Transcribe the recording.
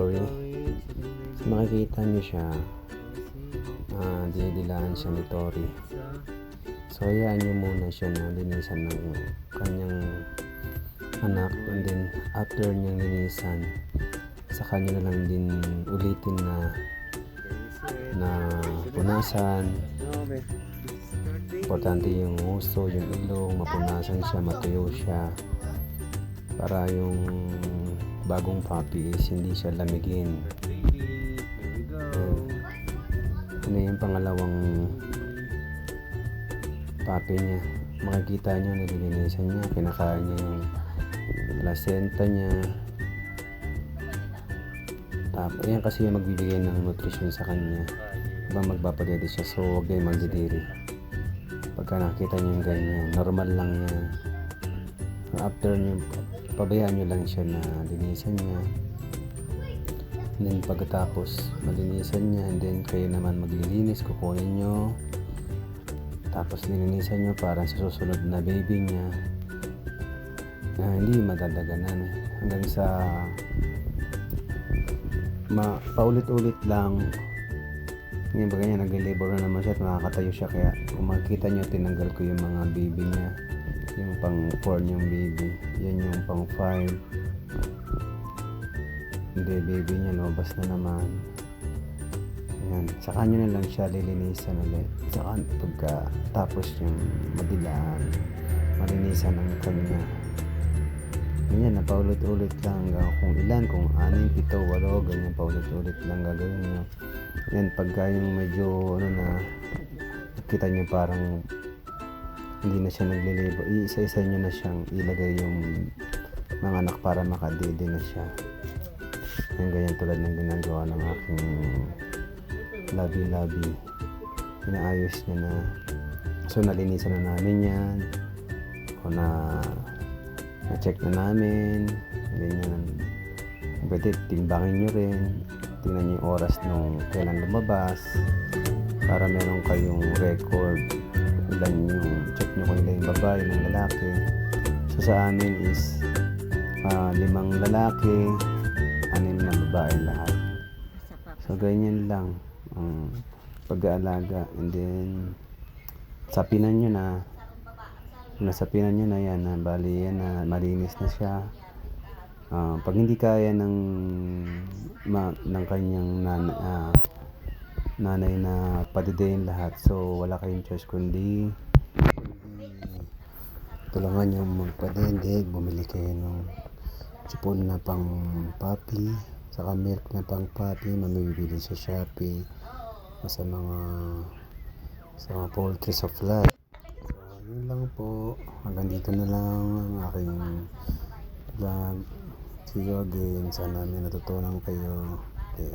Tori. So, makikita nyo siya, dinidilaan siya ni Tori. So hayaan nyo muna siya na linisan ng kanyang anak, and then after niyang linisan, saka nyo na lang din ulitin na punasan. Importante yung nguso, yung ilong, mapunasan siya, matuyo siya, para yung bagong puppy is hindi siya lamigin. Ano yung pangalawang puppy niya, makikita nyo, nililinisan niya, kinakain niya yung placenta niya. Tapos yan kasi yung magbibigay ng nutrition sa kanya habang magpapadede siya, so huwag kayo magdidiri pagka nakita nyo yung ganyan. Normal lang yan. After nyo, pabayaan nyo lang siya na linisan niya, and then pagkatapos malinisan niya, and then kayo naman maglilinis, kukunin nyo, tapos lilinisan nyo para sa susunod na baby niya na hindi madadaganan hanggang sa paulit-ulit lang. Ngayon ba ganyan, nag-labor na naman siya at makakatayo siya, kaya kung makikita nyo, tinanggal ko yung mga baby niya, yung pang 4 yung baby, yan yung pang 5, hindi, baby niya lumabas na naman. Yan, saka nyo na lang siya lilinisan ulit, saka pagka tapos yung madilaan, malinisan ang kanya. Ganyan, na paulit-ulit lang, kung ilan, kung 6, 7, 8, ganyan, paulit-ulit lang gagawin nyo. Yan, pagka yung medyo kita nyo parang hindi na siya naglilibot, isa-isa nyo na siyang ilagay yung mga anak para makadede na siya. Yan, ganyan tulad ng ginagawa ng aking labi-labi, inaayos niya na. So nalinisan na namin yan, o na-check na namin, ganyan. Pwede timbangin nyo rin, tingnan nyo yung oras nung kailan lumabas para meron kayong record ilan yung check nyo kung ilan yung babae ng lalaki. So sa amin is 5 lalaki, 6 na babae lahat. So ganyan lang pag-aalaga, and then sapinan nyo na, nasapinan nyo na yan, bali yan na malinis na siya. Pag hindi kaya ng kanyang nanay na padidein lahat, so wala kayong choice kundi tulungan nyo magpadede. Bumili kayo ng sipon na pang puppy, saka milk na pang puppy, mamibili sa Shopee o sa mga poultries of life. So yun lang po, hanggang dito na lang ang aking vlog. See you again. Sana may natutunan kayo. Okay.